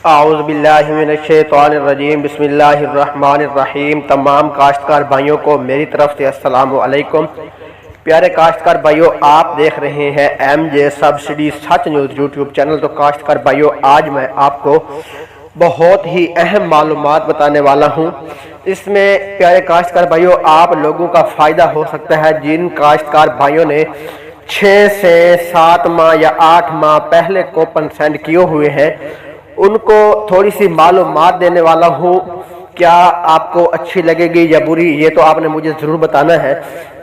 اعوذ باللہ من الشیطان الرجیم، بسم اللہ الرحمن الرحیم۔ تمام کاشتکار بھائیوں کو میری طرف سے السلام علیکم۔ پیارے کاشتکار بھائیوں، آپ دیکھ رہے ہیں ایم جے سبسڈی سچ نیوز یوٹیوب چینل۔ تو کاشتکار بھائیوں، آج میں آپ کو بہت ہی اہم معلومات بتانے والا ہوں۔ اس میں پیارے کاشتکار بھائیوں آپ لوگوں کا فائدہ ہو سکتا ہے جن کاشتکار بھائیوں نے 6 سے 7 ماہ یا 8 ماہ پہلے کوپن سینڈ کیے ہوئے ہیں، ان کو تھوڑی سی معلومات دینے والا ہوں۔ کیا آپ کو اچھی لگے گی یا بری، یہ تو آپ نے مجھے ضرور بتانا ہے،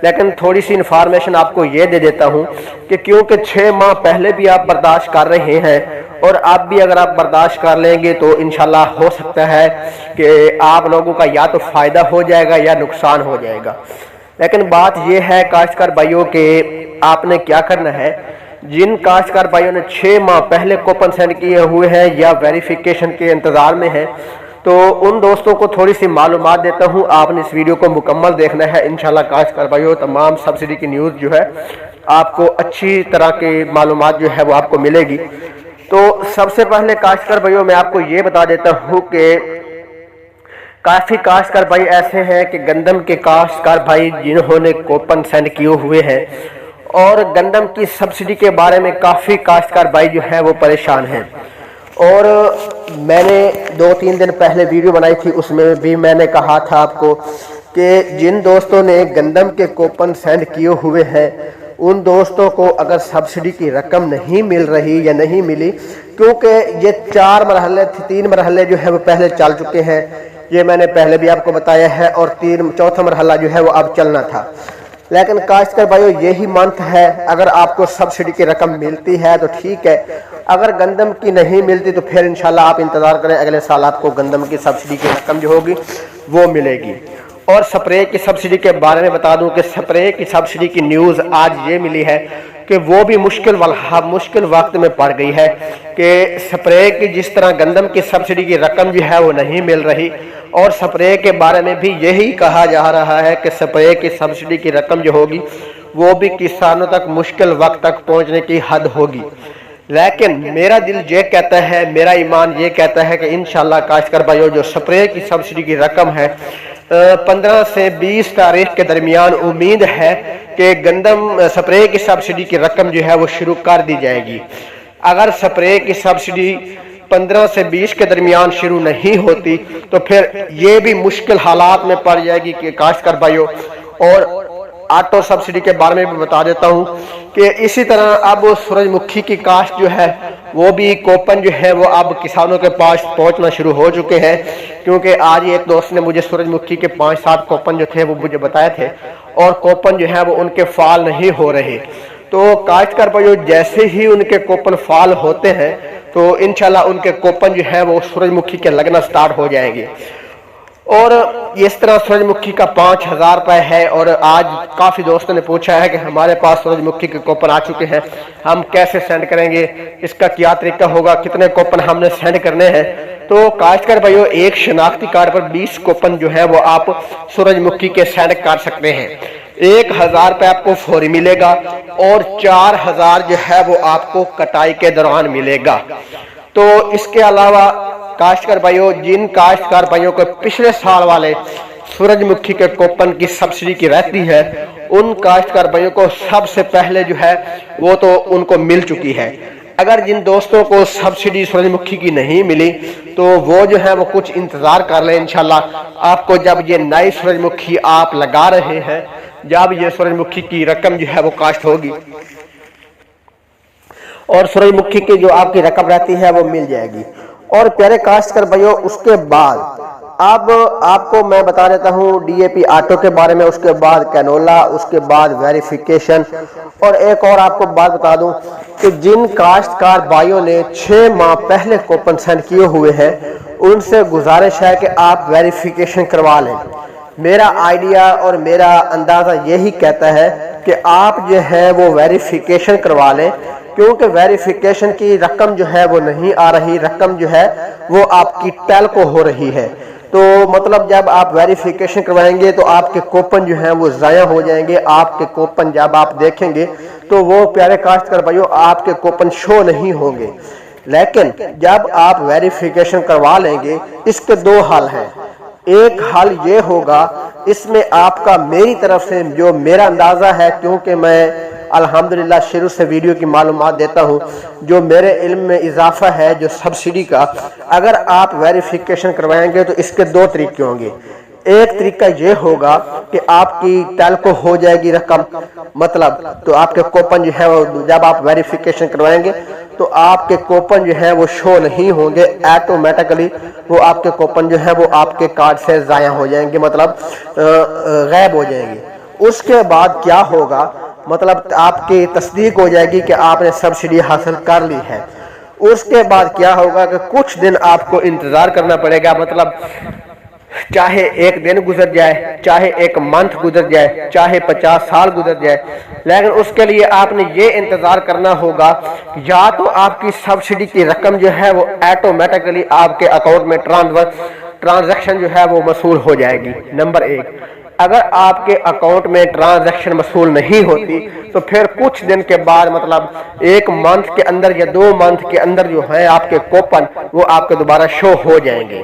لیکن تھوڑی سی انفارمیشن آپ کو یہ دے دیتا ہوں کہ کیونکہ 6 ماہ پہلے بھی آپ برداشت کر رہے ہیں اور اب بھی اگر آپ برداشت کر لیں گے تو انشاءاللہ ہو سکتا ہے کہ آپ لوگوں کا یا تو فائدہ ہو جائے گا یا نقصان ہو جائے گا۔ لیکن بات یہ ہے کاشتکار بھائیوں کہ آپ نے کیا کرنا ہے، جن کاشتکار بھائیوں نے 6 ماہ پہلے کوپن سینڈ کیے ہوئے ہیں یا ویریفیکیشن کے انتظار میں ہیں، تو ان دوستوں کو تھوڑی سی معلومات دیتا ہوں۔ آپ نے اس ویڈیو کو مکمل دیکھنا ہے، انشاءاللہ کاشتکار بھائیوں تمام سبسڈی کی نیوز جو ہے آپ کو اچھی طرح کی معلومات جو ہے وہ آپ کو ملے گی۔ تو سب سے پہلے کاشتکار بھائیوں میں آپ کو یہ بتا دیتا ہوں کہ کافی کاشتکار بھائی ایسے ہیں کہ گندم کے کاشتکار بھائی جنہوں نے کوپن سینڈ کیے ہوئے ہیں اور گندم کی سبسڈی کے بارے میں کافی کاشتکار بھائی جو ہے وہ پریشان ہیں۔ اور میں نے 2-3 دن پہلے ویڈیو بنائی تھی، اس میں بھی میں نے کہا تھا آپ کو کہ جن دوستوں نے گندم کے کوپن سینڈ کیے ہوئے ہیں ان دوستوں کو اگر سبسڈی کی رقم نہیں مل رہی یا نہیں ملی، کیونکہ یہ 4 مرحلے 3 مرحلے جو ہے وہ پہلے چل چکے ہیں، یہ میں نے پہلے بھی آپ کو بتایا ہے، اور چوتھا مرحلہ جو ہے وہ اب چلنا تھا۔ لیکن کاشتکار بھائیوں یہی منتھ ہے، اگر آپ کو سبسڈی کی رقم ملتی ہے تو ٹھیک ہے، اگر گندم کی نہیں ملتی تو پھر انشاءاللہ آپ انتظار کریں، اگلے سال آپ کو گندم کی سبسڈی کی رقم جو ہوگی وہ ملے گی۔ اور سپرے کی سبسڈی کے بارے میں بتا دوں کہ سپرے کی سبسڈی کی نیوز آج یہ ملی ہے کہ وہ بھی مشکل وقت میں پڑ گئی ہے کہ سپرے کی جس طرح گندم کی سبسڈی کی رقم جو ہے وہ نہیں مل رہی، اور سپرے کے بارے میں بھی یہی کہا جا رہا ہے کہ سپرے کی سبسڈی کی رقم جو ہوگی وہ بھی کسانوں تک مشکل وقت تک پہنچنے کی حد ہوگی۔ لیکن میرا دل یہ کہتا ہے، میرا ایمان یہ کہتا ہے کہ انشاءاللہ کاشتکار بھائیوں جو سپرے کی سبسڈی کی رقم ہے 15 سے 20 تاریخ کے درمیان امید ہے کہ گندم سپرے کی سبسڈی کی رقم جو ہے وہ شروع کر دی جائے گی۔ اگر سپرے کی سبسڈی 15 سے 20 کے درمیان شروع نہیں ہوتی تو پھر یہ بھی مشکل حالات میں پڑ جائے گی کہ کاشتکار بھائیوں۔ اور آٹو سبسڈی کے بارے میں بھی بتا دیتا ہوں کہ اسی طرح اب سورج مکھی کی کاشت جو ہے وہ بھی کوپن جو ہے وہ اب کسانوں کے پاس پہنچنا شروع ہو چکے ہیں، کیونکہ آج ہی ایک دوست نے مجھے سورج مکھی کے 5-7 کوپن جو تھے وہ مجھے بتائے تھے، اور کوپن جو ہے وہ ان کے فعال نہیں ہو رہے۔ تو کاشتکار بھائیوں جیسے ہی ان کے کوپن فعال ہوتے ہیں تو انشاءاللہ ان کے کوپن جو ہے وہ سورج مکھی کے لگنا سٹارٹ ہو جائیں گے۔ اور اس طرح سورج مکھی کا 5000 روپے ہے، اور آج کافی دوستوں نے پوچھا ہے کہ ہمارے پاس سورج مکھی کے کوپن آ چکے ہیں، ہم کیسے سینڈ کریں گے، اس کا کیا طریقہ ہوگا، کتنے کوپن ہم نے سینڈ کرنے ہیں۔ تو کاشتکار بھائیوں ایک شناختی کارڈ پر 20 کوپن جو ہے وہ آپ سورج مکھی کے سینڈ کر سکتے ہیں۔ 1000 روپے آپ کو فوری ملے گا اور 4000 جو ہے وہ آپ کو کٹائی کے دوران ملے گا۔ تو اس کے علاوہ کاشتکار بھائیوں جن کاشتکار بھائیوں کو پچھلے سال والے سورج مکھی کے کوپن کی سبسڈی کی رہتی ہے، ان کاشتکار بھائیوں کو سب سے پہلے جو ہے وہ تو ان کو مل چکی ہے۔ اگر جن دوستوں کو سبسڈی سورج مکھی کی نہیں ملی تو وہ جو ہے وہ کچھ انتظار کر لیں، انشاءاللہ آپ کو جب یہ نئی سورج مکھی آپ لگا رہے ہیں، جب یہ سورج مکھی کی رقم جو ہے وہ کاشت ہوگی اور سورج مکھی کی جو آپ کی رقم رہتی ہے وہ مل جائے گی۔ اور پیارے کاشتکار بھائیوں اس کے بعد اب آپ کو میں بتا دیتا ہوں ڈی اے پی آٹو کے بارے میں، اس کے بعد کینولا، اس کے بعد ویریفیکیشن، اور ایک اور آپ کو بات بتا دوں کہ جن کاشتکار بھائیوں نے 6 ماہ پہلے کوپن سینڈ کیے ہوئے ہیں ان سے گزارش ہے کہ آپ ویریفیکیشن کروا لیں۔ میرا آئیڈیا اور میرا اندازہ یہی کہتا ہے کہ آپ جو ہے وہ ویریفیکیشن کروا لیں، کیونکہ ویریفیکیشن کی رقم جو ہے وہ نہیں آ رہی، رقم جو ہے وہ آپ کی ٹیل کو ہو رہی ہے۔ تو مطلب جب آپ ویریفیکیشن کروائیں گے تو آپ کے کوپن جو ہیں وہ ضائع ہو جائیں گے۔ آپ کے کوپن جب آپ دیکھیں گے تو وہ پیارے کاشتکار بھائیوں آپ کے کوپن شو نہیں ہوں گے، لیکن جب آپ ویریفیکیشن کروا لیں گے اس کے دو حل ہیں۔ ایک حل یہ ہوگا، اس میں آپ کا میری طرف سے جو میرا اندازہ ہے، کیونکہ میں الحمدللہ شروع سے ویڈیو کی معلومات دیتا ہوں، جو میرے علم میں اضافہ ہے جو سبسڈی کا، اگر آپ ویریفیکیشن کروائیں گے تو اس کے دو طریقے ہوں گے۔ ایک طریقہ یہ ہوگا کہ آپ کی ٹیلکو ہو جائے گی رقم، مطلب تو آپ کے کوپن جو ہے وہ جب آپ ویریفیکیشن کروائیں گے تو آپ کے کوپن جو ہے وہ شو نہیں ہوں گے، ایٹومیٹکلی وہ آپ کے کوپن جو ہے وہ آپ کے کارڈ سے ضائع ہو جائیں گے، مطلب غائب ہو جائیں گے۔ اس کے بعد کیا ہوگا، مطلب آپ کی تصدیق ہو جائے گی کہ آپ نے سبسڈی حاصل کر لی ہے۔ اس کے بعد کیا ہوگا کہ کچھ دن آپ کو انتظار کرنا پڑے گا، مطلب چاہے ایک دن گزر جائے، چاہے ایک منتھ گزر جائے، چاہے 50 سال گزر جائے، لیکن اس کے لیے آپ نے یہ انتظار کرنا ہوگا، یا تو آپ کی سبسڈی کی رقم جو ہے وہ ایٹومیٹکلی آپ کے اکاؤنٹ میں ٹرانزیکشن جو ہے وہ موصول ہو جائے گی، نمبر ایک۔ اگر آپ کے اکاؤنٹ میں ٹرانزیکشن موصول نہیں ہوتی تو پھر کچھ دن کے بعد، مطلب ایک منتھ کے اندر یا 2 منتھ کے اندر جو ہے آپ کے کوپن وہ آپ کے دوبارہ شو ہو جائیں گے۔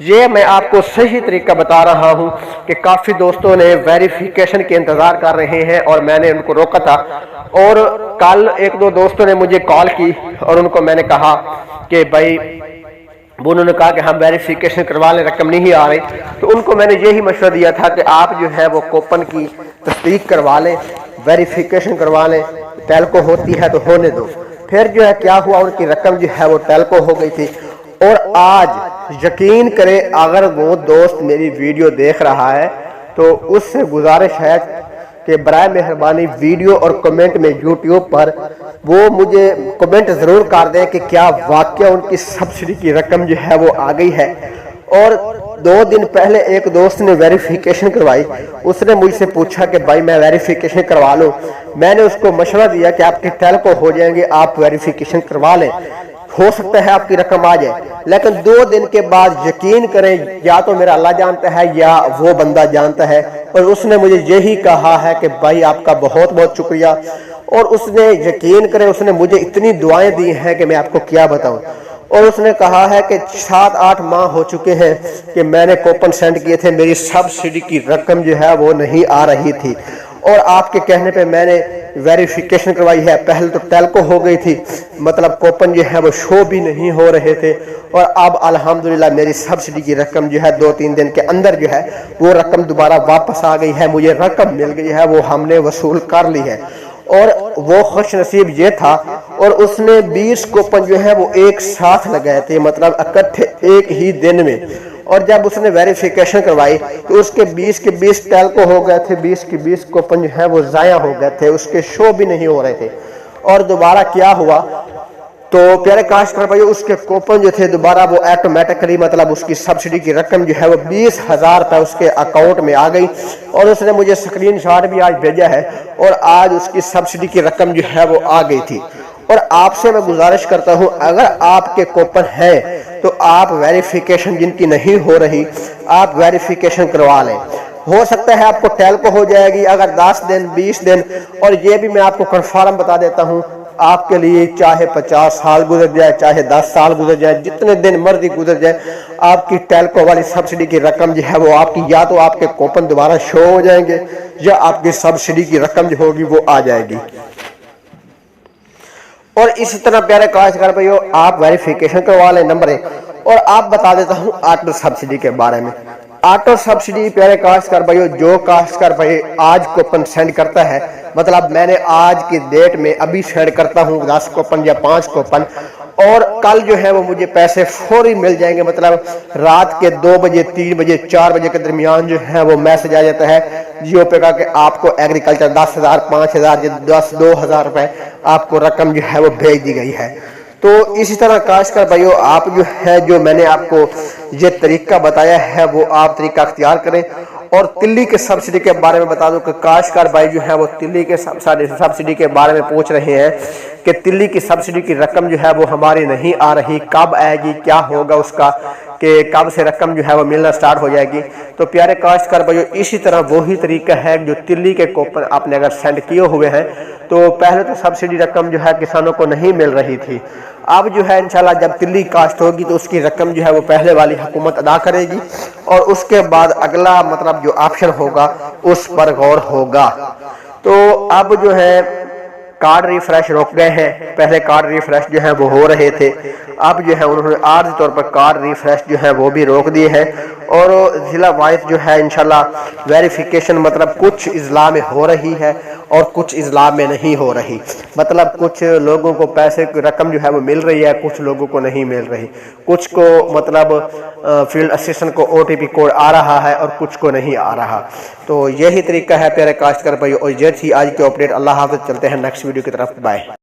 یہ میں آپ کو صحیح طریقہ بتا رہا ہوں کہ کافی دوستوں نے ویریفیکیشن کے انتظار کر رہے ہیں اور میں نے ان کو روکا تھا، اور کل ایک دو دوستوں نے مجھے کال کی اور ان کو میں نے کہا کہ بھائی، انہوں نے کہا کہ ہم ویریفیکیشن کروا لیں، رقم نہیں آ رہی، تو ان کو میں نے یہی مشورہ دیا تھا کہ آپ جو ہے وہ کوپن کی تصدیق کروا لیں، ویریفیکیشن کروا لیں، ٹیلکو ہوتی ہے تو ہونے دو۔ پھر جو ہے کیا ہوا، ان کی رقم جو ہے وہ ٹیلکو ہو گئی تھی، اور آج یقین کریں اگر وہ دوست میری ویڈیو دیکھ رہا ہے تو اس سے گزارش ہے کہ برائے مہربانی ویڈیو اور کمنٹ میں یوٹیوب پر وہ مجھے کمنٹ ضرور کر دیں کہ کیا واقعہ ان کی سبسڈی کی رقم جو ہے وہ آ گئی ہے۔ اور 2 دن پہلے ایک دوست نے ویریفیکیشن کروائی، اس نے مجھ سے پوچھا کہ بھائی میں ویریفیکیشن کروا لوں، میں نے اس کو مشورہ دیا کہ آپ کے ٹیلکو ہو جائیں گے، آپ ویریفیکیشن کروا لیں، ہو سکتا ہے آپ کی رقم آ جائے۔ لیکن 2 دن کے بعد یقین کریں، یا تو میرا اللہ جانتا ہے یا وہ بندہ جانتا ہے، اور اس نے مجھے یہی کہا ہے کہ بھائی آپ کا بہت بہت شکریہ، اور اس نے یقین کریں اس نے مجھے اتنی دعائیں دی ہیں کہ میں آپ کو کیا بتاؤں، اور اس نے کہا ہے کہ 7-8 ماہ ہو چکے ہیں کہ میں نے کوپن سینڈ کیے تھے، میری سبسڈی کی رقم جو ہے وہ نہیں آ رہی تھی، اور آپ کے کہنے پہ میں نے ویریفیکیشن کروائی ہے۔ پہلے تو ٹیلکو ہو گئی تھی، مطلب کوپن جو ہے وہ شو بھی نہیں ہو رہے تھے، اور اب الحمدللہ میری سبسڈی کی رقم جو ہے 2-3 دن کے اندر جو ہے وہ رقم دوبارہ واپس آ گئی ہے، مجھے رقم مل گئی ہے، وہ ہم نے وصول کر لی ہے۔ اور وہ خوش نصیب یہ تھا، اور اس نے 20 کوپن جو ہے وہ ایک ساتھ لگائے تھے، مطلب اکٹھے ایک ہی دن میں، اور جب اس نے ویریفیکیشن کروائی تو اس کے 20 کے 20 ٹیلکو ہو گئے تھے، 20 کے 20 کوپن جو ہے وہ ضائع ہو گئے تھے، اس کے شو بھی نہیں ہو رہے تھے۔ اور دوبارہ کیا ہوا تو پیارے کاشتکار بھائی، اس کے کوپن جو تھے دوبارہ وہ ایٹومیٹکلی، مطلب اس کی سبسڈی کی رقم جو ہے وہ 20,000 روپے اس کے اکاؤنٹ میں آ گئی، اور اس نے مجھے اسکرین شاٹ بھی آج بھیجا ہے، اور آج اس کی سبسڈی کی رقم جو ہے وہ آ گئی تھی۔ اور آپ سے میں گزارش کرتا ہوں، اگر آپ کے کوپن ہیں تو آپ ویریفیکیشن جن کی نہیں ہو رہی، آپ ویریفیکیشن کروا لیں، ہو سکتا ہے آپ کو ٹیلکو ہو جائے گی اگر 10 دن 20 دن، اور یہ بھی میں آپ کو کنفرم بتا دیتا ہوں، آپ کے لیے چاہے 50 سال گزر جائے، چاہے 10 سال گزر جائے، جتنے دن مرضی گزر جائے، آپ کی ٹیلکو والی سبسڈی کی رقم جو ہے وہ آپ کی، یا تو آپ کے کوپن دوبارہ شو ہو جائیں گے، یا آپ کی سبسڈی کی رقم جو ہوگی وہ آ جائے گی۔ اور اسی طرح پیارے کاشتکار بھائیو، آپ ویریفیکیشن کروا لیں، نمبر 1۔ اور آپ بتا دیتا ہوں آٹو سبسڈی کے بارے میں۔ آٹو سبسڈی پیارے کاشتکار بھائیو، جو کاشتکار بھائی آج کوپن سینڈ کرتا ہے، مطلب میں نے آج کی ڈیٹ میں ابھی سینڈ کرتا ہوں 10 کوپن یا 5 کوپن، اور کل جو ہے وہ مجھے پیسے فوری مل جائیں گے، مطلب رات کے 2 بجے 3 بجے 4 بجے کے درمیان جو ہے وہ میسج آ جاتا ہے جیو پے کا کہ آپ کو ایگریکلچر 10,000 5,000 10 2,000 روپے آپ کو رقم جو ہے وہ بھیج دی گئی ہے۔ تو اسی طرح کاشتکار بھائیو، آپ جو ہے جو میں نے آپ کو یہ طریقہ بتایا ہے وہ آپ طریقہ اختیار کریں۔ اور تلی کے سبسڈی کے بارے میں بتا دوں کہ کاشتکار بھائی جو ہے وہ تلی کے سبسڈی کے بارے میں پوچھ رہے ہیں کہ تلی کی سبسڈی کی رقم جو ہے وہ ہماری نہیں آ رہی، کب آئے گی، کیا ہوگا اس کا، کہ کب سے رقم جو ہے وہ ملنا سٹارٹ ہو جائے گی۔ تو پیارے کاشتکار بھائیو اسی طرح وہی طریقہ ہے جو تلی کے کوپن آپ نے اگر سینڈ کیے ہوئے ہیں تو پہلے تو سبسڈی رقم جو ہے کسانوں کو نہیں مل رہی تھی، اب جو ہے انشاءاللہ جب تلی کاشت ہوگی تو اس کی رقم جو ہے وہ پہلے والی حکومت ادا کرے گی اور اس کے بعد اگلا مطلب جو آپشن ہوگا اس پر غور ہوگا۔ تو اب جو ہے کارڈ ریفریش روک گئے ہیں، پہلے کارڈ ریفریش جو ہیں وہ ہو رہے تھے، اب جو ہے انہوں نے عارضی طور پر کارڈ ریفریش جو ہے وہ بھی روک دیے ہیں اور ضلع وائز جو ہے انشاءاللہ ویریفیکیشن مطلب کچھ اضلاع میں ہو رہی ہے اور کچھ اضلاع میں نہیں ہو رہی، مطلب کچھ لوگوں کو پیسے کی رقم جو ہے وہ مل رہی ہے، کچھ لوگوں کو نہیں مل رہی، کچھ کو مطلب فیلڈ اسسٹنٹ کو OTP کوڈ آ رہا ہے اور کچھ کو نہیں آ رہا۔ تو یہی طریقہ ہے پیارے کاشتکار بھائیو، اور یہ تھی آج کی اپڈیٹ۔ اللہ حافظ، چلتے ہیں نیکسٹ ویڈیو کی طرف، بائے۔